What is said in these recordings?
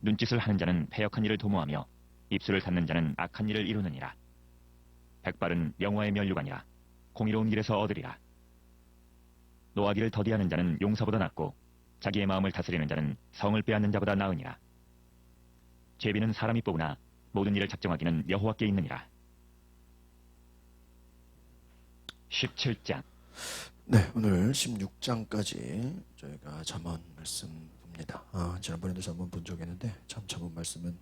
눈짓을 하는 자는 패역한 일을 도모하며 입술을 닫는 자는 악한 일을 이루느니라. 백발은 영화의 면류관이라 공의로운 길에서 얻으리라. 노하기를 더디하는 자는 용사보다 낫고 자기의 마음을 다스리는 자는 성을 빼앗는 자보다 나으니라. 죄비는 사람이 뽑으나 모든 일을 작정하기는 여호와께 있느니라. 17장. 네, 오늘 16장까지 저희가 잠언 말씀 봅니다. 지난번에도 잠언 본 적이 있는데 참 잠언 말씀은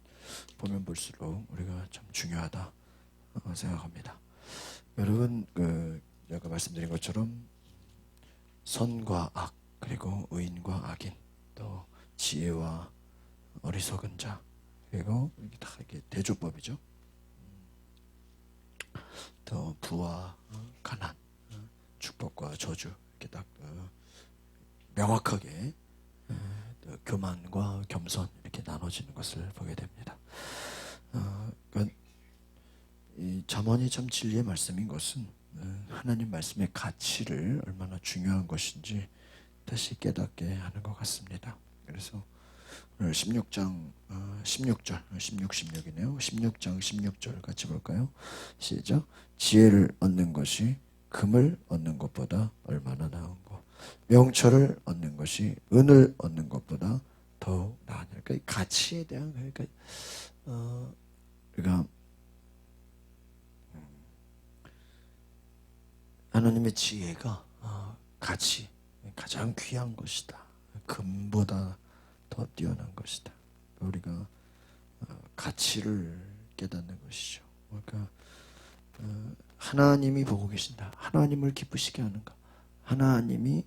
보면 볼수록 우리가 참 중요하다 생각합니다. 여러분, 제가 말씀드린 것처럼 선과 악, 그리고 의인과 악인, 또 지혜와 어리석은 자, 그리고 이게 다 이게 대조법이죠. 또 부와 가난, 축복과 저주, 이렇게 딱 명확하게 교만과 겸손 이렇게 나눠지는 것을 보게 됩니다. 그러니까 이 잠언이 참 진리의 말씀인 것은 하나님 말씀의 가치를 얼마나 중요한 것인지 다시 깨닫게 하는 것 같습니다. 그래서 오늘 16장 16절 16이네요. 16장 16절 같이 볼까요? 시작. 지혜를 얻는 것이 금을 얻는 것보다 얼마나 나은고 명철을 얻는 것이 은을 얻는 것보다 더욱 나으냐. 그러니까 이 가치에 대한 그러니까 하나님의 지혜가 가치 가장 귀한 것이다. 금보다 더 뛰어난 것이다. 우리가 가치를 깨닫는 것이죠. 그러니까 하나님이 보고 계신다. 하나님을 기쁘시게 하는가. 하나님이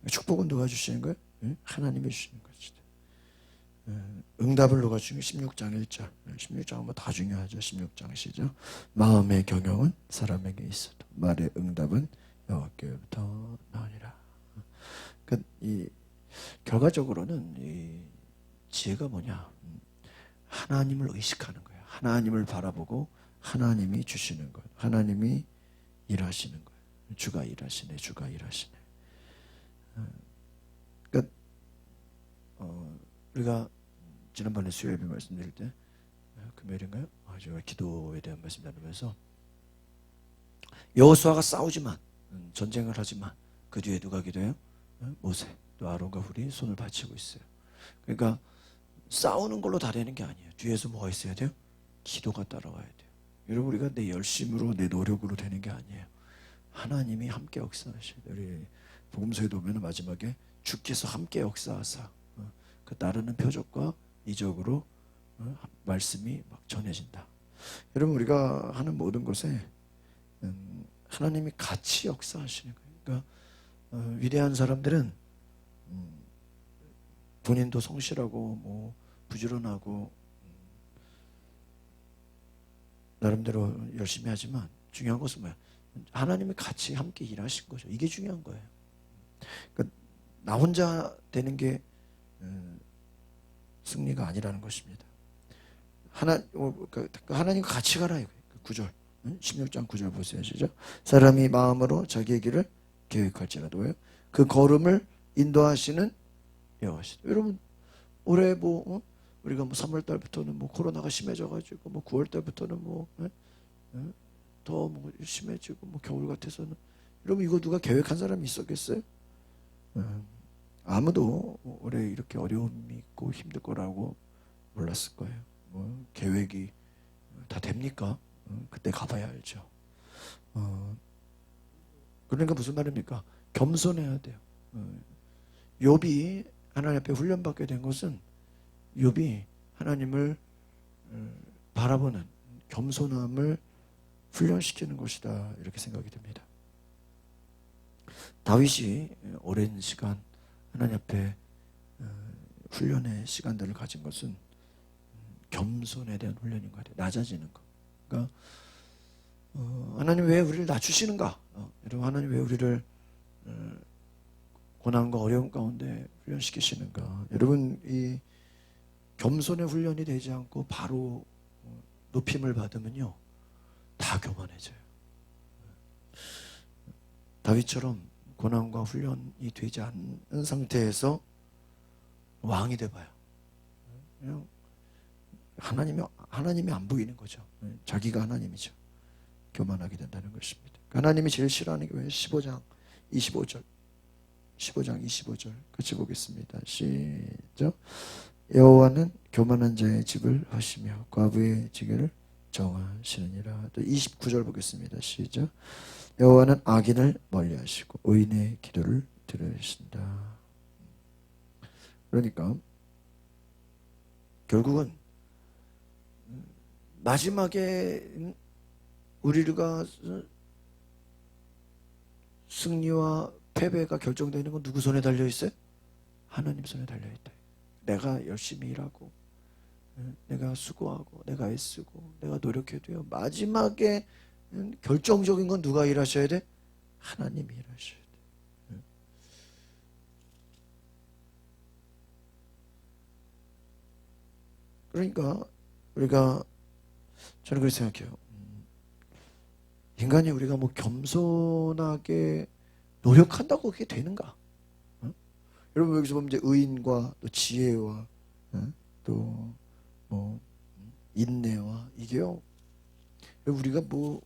축복은 누가 주시는 거예요? 하나님이 주시는 것이다. 응답을 누가 주는 16장 1절. 16장은 뭐 다 중요하죠. 16장 시작. 마음의 경영은 사람에게 있어도 말의 응답은 여호와께로부터 나오니라. 이 결과적으로는 이 지혜가 뭐냐? 하나님을 의식하는 거예요. 하나님을 바라보고 하나님이 주시는 것, 하나님이 일하시는 거예요. 주가 일하시네, 주가 일하시네. 그러니까 우리가 지난번에 수요일에 말씀드릴 때 금요일인가요? 제가 기도에 대한 말씀 나누면서 여호수아가 싸우지만 전쟁을 하지만 그 뒤에 누가 기도해요? 모세 또 아론과 훌이 손을 받치고 있어요. 그러니까 싸우는 걸로 다 되는 게 아니에요. 뒤에서 뭐가 있어야 돼요? 기도가 따라와야 돼요. 여러분, 우리가 내 열심으로 내 노력으로 되는 게 아니에요. 하나님이 함께 역사하셔야 돼요. 우리 복음서에 보면 마지막에 주께서 함께 역사하사 그 따르는 표적과 이적으로 말씀이 막 전해진다. 여러분, 우리가 하는 모든 것에 하나님이 같이 역사하시는 거예요. 그러니까 위대한 사람들은 본인도 성실하고 뭐 부지런하고 나름대로 열심히 하지만 중요한 것은 뭐야? 하나님이 같이 함께 일하신 거죠. 이게 중요한 거예요. 그러니까 나 혼자 되는 게 승리가 아니라는 것입니다. 하나님과 같이 가라 이거예요. 9절 16장 9절 보세요. 시작. 사람이 마음으로 자기의 길을 계획할지라도요. 그 걸음을 인도하시는 여호와시다. 여러분, 올해 우리가 3월 달부터는 코로나가 심해져가지고 9월 달부터는 더 심해지고 겨울 같아서는 여러분, 이거 누가 계획한 사람이 있었겠어요? 아무도 올해 이렇게 어려움이 있고 힘들 거라고 몰랐을 거예요. 계획이 다 됩니까? 그때 가봐야 알죠. 그러니까 무슨 말입니까? 겸손해야 돼요. 욥이 하나님 앞에 훈련받게 된 것은 욥이 하나님을 바라보는 겸손함을 훈련시키는 것이다, 이렇게 생각이 됩니다. 다윗이 오랜 시간 하나님 앞에 훈련의 시간들을 가진 것은 겸손에 대한 훈련인 것 같아요. 낮아지는 것. 그러니까 하나님 왜 우리를 낮추시는가? 여러분, 하나님 왜 우리를 고난과 어려움 가운데 훈련시키시는가? 여러분, 이 겸손의 훈련이 되지 않고 바로 높임을 받으면요, 다 교만해져요. 다윗처럼 고난과 훈련이 되지 않은 상태에서 왕이 돼봐요. 그냥 하나님이 안 보이는 거죠. 자기가 하나님이죠. 교만하게 된다는 것입니다. 하나님이 제일 싫어하는 게 뭐예요? 15장 25절. 15장 25절 같이 보겠습니다. 시작. 여호와는 교만한 자의 집을 하시며 과부의 지게를 정하시느니라. 또 29절 보겠습니다. 시작. 여호와는 악인을 멀리하시고 의인의 기도를 들으신다. 그러니까 결국은 마지막에 우리가 승리와 패배가 결정되는 건 누구 손에 달려 있어요? 하나님 손에 달려 있다. 내가 열심히 일하고 내가 수고하고 내가 애쓰고 내가 노력해도요, 마지막에 결정적인 건 누가 일하셔야 돼? 하나님이 일하셔야 돼. 그러니까 우리가, 저는 그렇게 생각해요. 인간이 우리가 뭐 겸손하게 노력한다고 그게 되는가? 여러분 여기서 보면 이제 의인과 또 지혜와 또 뭐 인내와 이게요, 우리가 뭐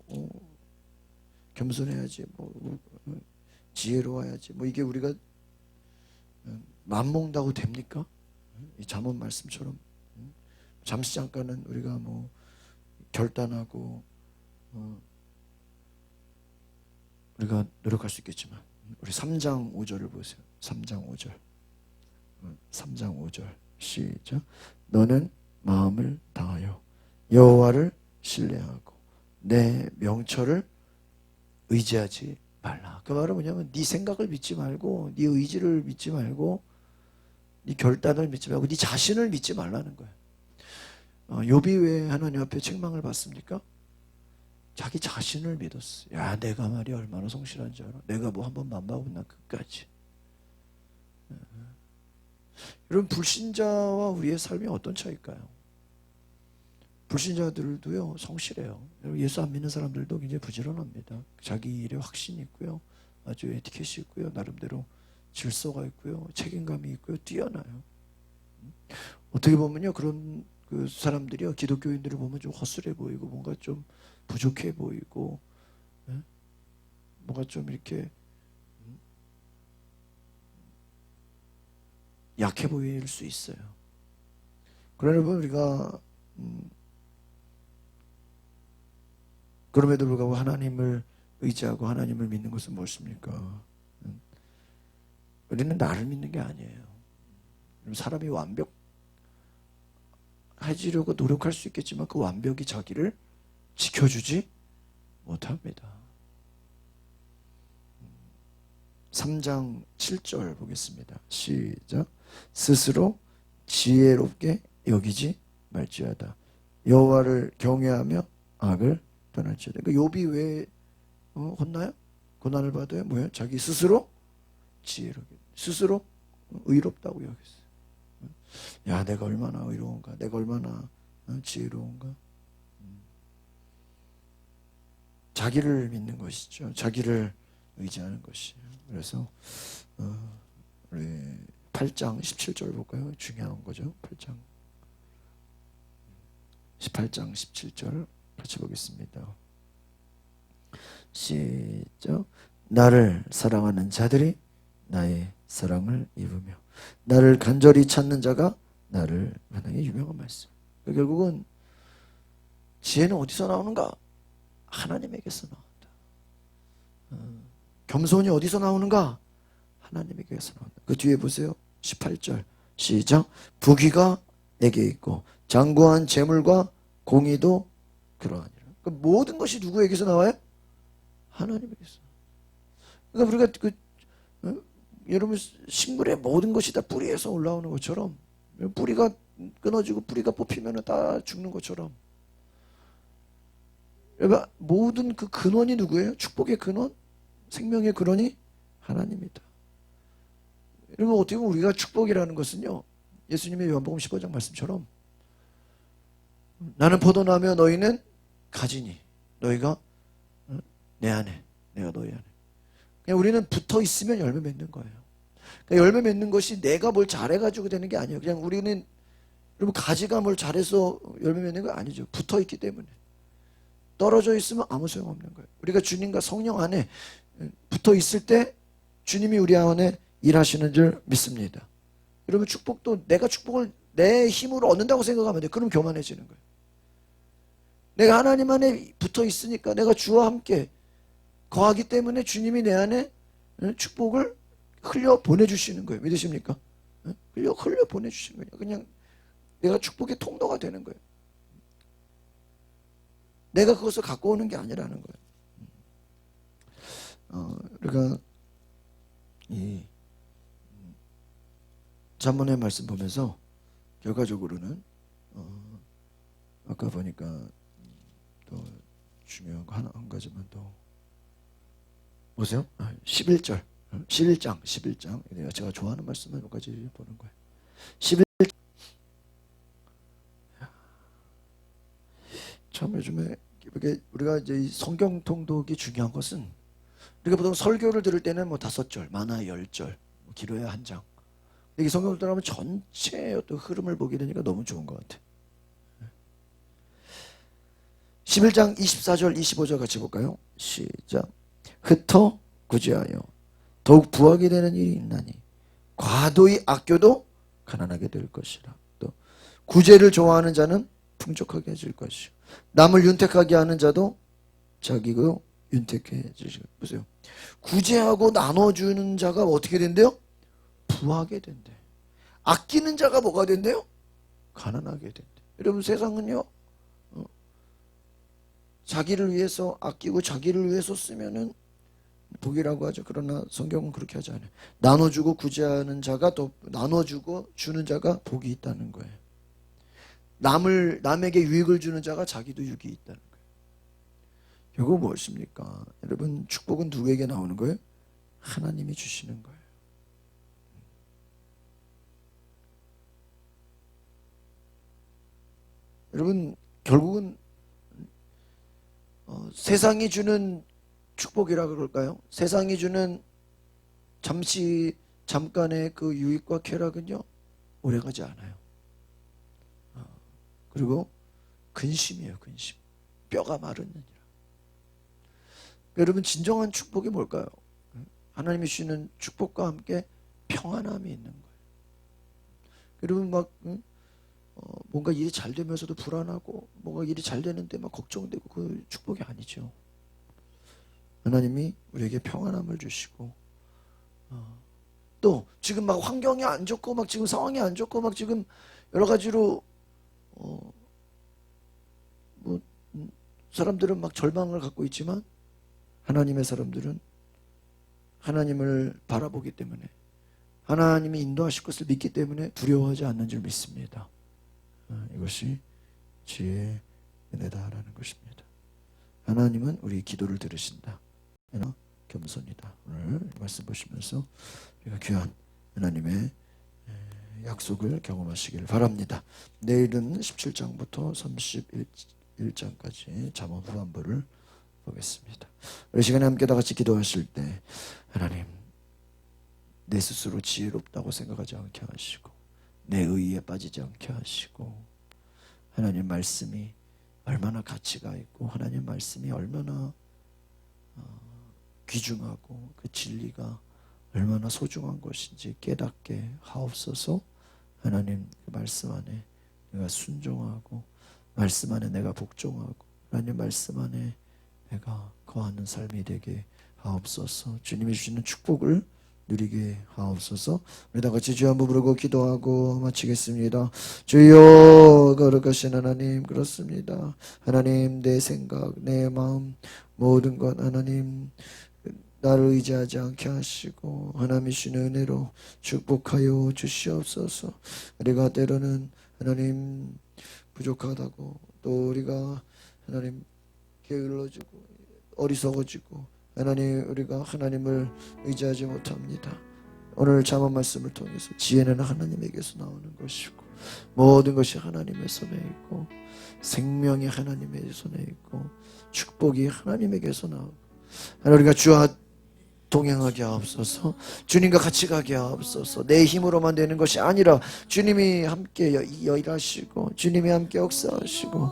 겸손해야지, 뭐 지혜로워야지, 뭐 이게 우리가 맘먹는다고 됩니까? 이 잠언 말씀처럼 잠시 잠깐은 우리가 뭐 결단하고 우리가 노력할 수 있겠지만, 우리 3장 5절을 보세요. 3장 5절. 3장 5절 시작. 너는 마음을 다하여 여호와를 신뢰하고 내 명철을 의지하지 말라. 그 말은 뭐냐면 네 생각을 믿지 말고, 네 의지를 믿지 말고, 네 결단을 믿지 말고, 네 자신을 믿지 말라는 거예요. 욥이 왜 하나님 앞에 책망을 받습니까? 자기 자신을 믿었어. 야, 내가 말이 얼마나 성실한 줄 알아? 내가 뭐 한번 만나보면 나 끝까지. 여러분, 불신자와 우리의 삶이 어떤 차이일까요? 불신자들도요, 성실해요. 예수 안 믿는 사람들도 굉장히 부지런합니다. 자기 일에 확신이 있고요, 아주 에티켓이 있고요, 나름대로 질서가 있고요, 책임감이 있고요, 뛰어나요. 어떻게 보면요, 그런 그 사람들이요, 기독교인들을 보면 좀 허술해 보이고 뭔가 좀 부족해 보이고, 뭔가 좀 이렇게 약해 보일 수 있어요. 그러나 여러분, 우리가 그럼에도 불구하고 하나님을 의지하고 하나님을 믿는 것은 무엇입니까? 우리는 나를 믿는 게 아니에요. 사람이 완벽해지려고 노력할 수 있겠지만 그 완벽이 자기를 지켜주지 못합니다. 3장 7절 보겠습니다. 시작. 스스로 지혜롭게 여기지 말지어다. 여호와를 경외하며 악을 떠날지어다. 그러니까 욥이 왜 혼나요? 고난을 받아요? 뭐예요? 자기 스스로 지혜롭게, 스스로 의롭다고 여겼어요. 야, 내가 얼마나 의로운가, 내가 얼마나 지혜로운가. 자기를 믿는 것이죠. 자기를 의지하는 것이에요. 그래서 우리 8장 17절 볼까요? 중요한 거죠. 18장 17절 같이 보겠습니다. 시작. 나를 사랑하는 자들이 나의 사랑을 입으며 나를 간절히 찾는 자가 나를 만나게. 유명한 말씀. 결국은 지혜는 어디서 나오는가? 하나님에게서 나온다. 겸손이 어디서 나오는가? 하나님에게서 나온다. 그 뒤에 보세요. 18절 시작. 부귀가 내게 있고 장구한 재물과 공의도 그러하니라. 그러니까 모든 것이 누구에게서 나와요? 하나님에게서. 그러니까 우리가 여러분, 식물의 모든 것이 다 뿌리에서 올라오는 것처럼, 뿌리가 끊어지고 뿌리가 뽑히면 다 죽는 것처럼, 그러니까 모든 그 근원이 누구예요? 축복의 근원, 생명의 근원이 하나님이다. 여러분, 어떻게 보면 우리가 축복이라는 것은요, 예수님의 요한복음 15장 말씀처럼 나는 포도나며 너희는 가지니 너희가 내 안에, 내가 너희 안에. 그냥 우리는 붙어 있으면 열매 맺는 거예요. 그러니까 열매 맺는 것이 내가 뭘 잘해가지고 되는 게 아니에요. 그냥 우리는 여러분 가지가 뭘 잘해서 열매 맺는 거 아니죠. 붙어 있기 때문에. 떨어져 있으면 아무 소용없는 거예요. 우리가 주님과 성령 안에 붙어 있을 때 주님이 우리 안에 일하시는 줄 믿습니다. 여러분 축복도 내가 축복을 내 힘으로 얻는다고 생각하면 돼. 그럼 교만해지는 거예요. 내가 하나님 안에 붙어 있으니까 내가 주와 함께 거하기 때문에 주님이 내 안에 축복을 흘려 보내주시는 거예요. 믿으십니까? 흘려 보내주시는 거예요. 그냥 내가 축복의 통로가 되는 거예요. 내가 그것을 갖고 오는 게 아니라는 거예요. 우리가 이 잠언의 말씀 보면서 결과적으로는 아까 보니까 또 중요한 거 한 가지만 더 보세요. 11절 11장 제가 좋아하는 말씀을 몇 가지 보는 거예요. 11장 참 요즘에 우리가 이제 이 성경 통독이 중요한 것은 우리가 보통 설교를 들을 때는 뭐 5절, 많아 10절, 길어야 1장. 이 성경을 따라하면 전체의 어떤 흐름을 보게 되니까 너무 좋은 것 같아요. 11장 24절 25절 같이 볼까요? 시작. 흩어 구제하여 더욱 부하게 되는 일이 있나니 과도히 아껴도 가난하게 될 것이라. 또 구제를 좋아하는 자는 풍족하게 해줄 것이요 남을 윤택하게 하는 자도 자기도 윤택해지시고. 보세요. 구제하고 나눠주는 자가 어떻게 된대요? 부하게 된대. 아끼는 자가 뭐가 된대요? 가난하게 된대. 여러분 세상은요 자기를 위해서 아끼고 자기를 위해서 쓰면은 복이라고 하죠. 그러나 성경은 그렇게 하지 않아요. 나눠주고 구제하는 자가 또 나눠주고 주는 자가 복이 있다는 거예요. 남에게 유익을 주는 자가 자기도 유익이 있다는 거예요. 이거 무엇입니까? 여러분 축복은 누구에게 나오는 거예요? 하나님이 주시는 거예요. 여러분 결국은 세상이 주는 축복이라 그럴까요? 세상이 주는 잠깐의 그 유익과 쾌락은요 오래가지 않아요. 그리고 근심이에요. 근심. 뼈가 마르느니라. 여러분 진정한 축복이 뭘까요? 하나님이 주시는 축복과 함께 평안함이 있는 거예요. 여러분 막 뭔가 일이 잘 되면서도 불안하고 뭔가 일이 잘 되는데 막 걱정되고 그 축복이 아니죠. 하나님이 우리에게 평안함을 주시고 또 지금 막 환경이 안 좋고 막 지금 상황이 안 좋고 막 지금 여러 가지로 뭐 사람들은 막 절망을 갖고 있지만 하나님의 사람들은 하나님을 바라보기 때문에 하나님이 인도하실 것을 믿기 때문에 두려워하지 않는 줄 믿습니다. 이것이 지혜의 은혜다라는 것입니다. 하나님은 우리 기도를 들으신다. 겸손이다. 오늘 말씀 보시면서 우리가 귀한 하나님의 약속을 경험하시길 바랍니다. 내일은 17장부터 31장까지 잠언 후반부를 보겠습니다. 우리 시간에 함께 다 같이 기도하실 때 하나님 내 스스로 지혜롭다고 생각하지 않게 하시고 내 의의에 빠지지 않게 하시고 하나님 말씀이 얼마나 가치가 있고 하나님 말씀이 얼마나 귀중하고 그 진리가 얼마나 소중한 것인지 깨닫게 하옵소서. 하나님 그 말씀 안에 내가 순종하고 말씀 안에 내가 복종하고 하나님 말씀 안에 내가 거하는 삶이 되게 하옵소서. 주님이 주시는 축복을 누리게 하옵소서. 우리 다 같이 주여 한번 부르고 기도하고 마치겠습니다. 주여 거룩하신 하나님, 그렇습니다. 하나님 내 생각 내 마음 모든 것 하나님 나를 의지하지 않게 하시고 하나님이 주시는 은혜로 축복하여 주시옵소서. 우리가 때로는 하나님 부족하다고 또 우리가 하나님 게을러지고 어리석어지고 하나님 우리가 하나님을 의지하지 못합니다. 오늘 잠언 말씀을 통해서 지혜는 하나님에게서 나오는 것이고 모든 것이 하나님의 손에 있고 생명이 하나님의 손에 있고 축복이 하나님에게서 나오고 우리가 주와 동행하게 하옵소서. 주님과 같이 가게 하옵소서. 내 힘으로만 되는 것이 아니라 주님이 함께 일하시고 주님이 함께 역사하시고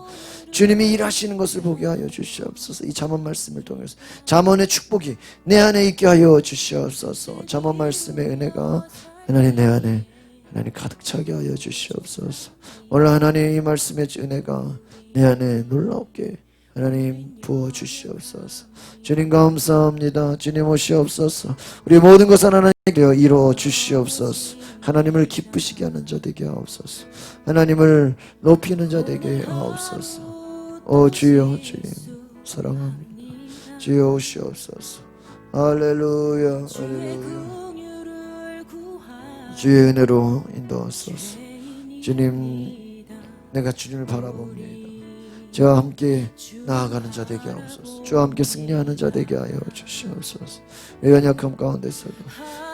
주님이 일하시는 것을 보게 하여 주시옵소서. 이 잠언 말씀을 통해서 잠언의 축복이 내 안에 있게 하여 주시옵소서. 잠언 말씀의 은혜가 하나님 내 안에 하나님 가득 차게 하여 주시옵소서. 오늘 하나님 이 말씀의 은혜가 내 안에 놀랍게 하나님 부어주시옵소서. 주님 감사합니다. 주님 오시옵소서. 우리 모든 것을 하나님께 이루어 주시옵소서. 하나님을 기쁘시게 하는 자 되게 하옵소서. 하나님을 높이는 자 되게 하옵소서. 오 주여 주님 사랑합니다. 주여 오시옵소서. 할렐루야 할렐루야. 주의 은혜로 인도하소서. 주님 내가 주님을 바라봅니다. 저와 함께 나아가는 자 되게 하옵소서. 주와 함께 승리하는 자 되게 하여 주시옵소서. 연약함 가운데서도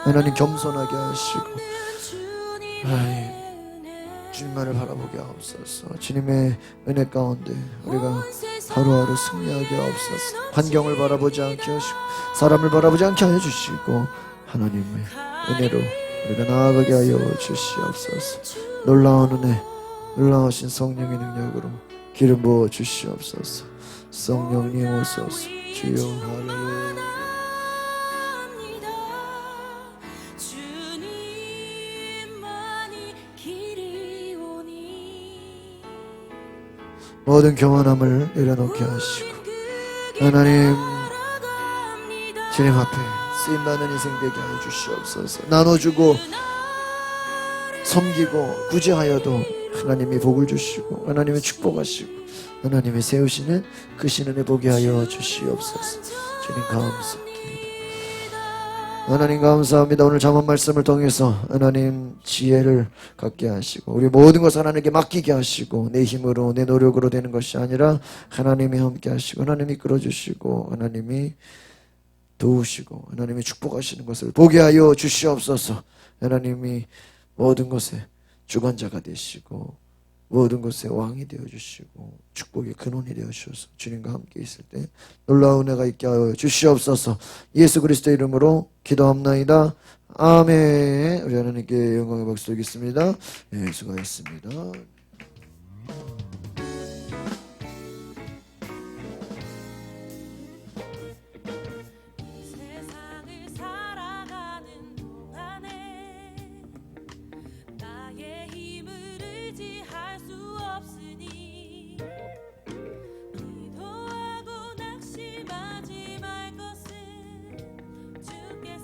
하나님 겸손하게 하시고 주님만을 바라보게 하옵소서. 주님의 은혜 가운데 우리가 하루하루 승리하게 하옵소서. 환경을 바라보지 않게 하시고 사람을 바라보지 않게 하여 주시고 하나님의 은혜로 우리가 나아가게 하여 주시옵소서. 놀라운 은혜 놀라우신 성령의 능력으로 기름 부어 주시옵소서. 성령님 오소서. 주여 할렐루야. 모든 교만함을 내려놓게 하시고 하나님 주님 앞에 쓰임받는 인생 되게 하여 주시옵소서. 나눠주고 섬기고 구제하여도 하나님이 복을 주시고 하나님이 축복하시고 하나님이 세우시는 그 신은혜 보게 하여 주시옵소서. 주님 감사합니다. 하나님 감사합니다. 오늘 잠언 말씀을 통해서 하나님 지혜를 갖게 하시고 우리 모든 것을 하나님께 맡기게 하시고 내 힘으로 내 노력으로 되는 것이 아니라 하나님이 함께 하시고 하나님이 이끌어주시고 하나님이 도우시고 하나님이 축복하시는 것을 보게 하여 주시옵소서. 하나님이 모든 것에 주관자가 되시고 모든 것의 왕이 되어주시고 축복의 근원이 되어주셔서 주님과 함께 있을 때 놀라운 은혜가 있게 하여 주시옵소서. 예수 그리스도의 이름으로 기도합나이다. 아멘. 우리 하나님께 영광의 박수 드리겠습니다. 예, 수고하셨습니다.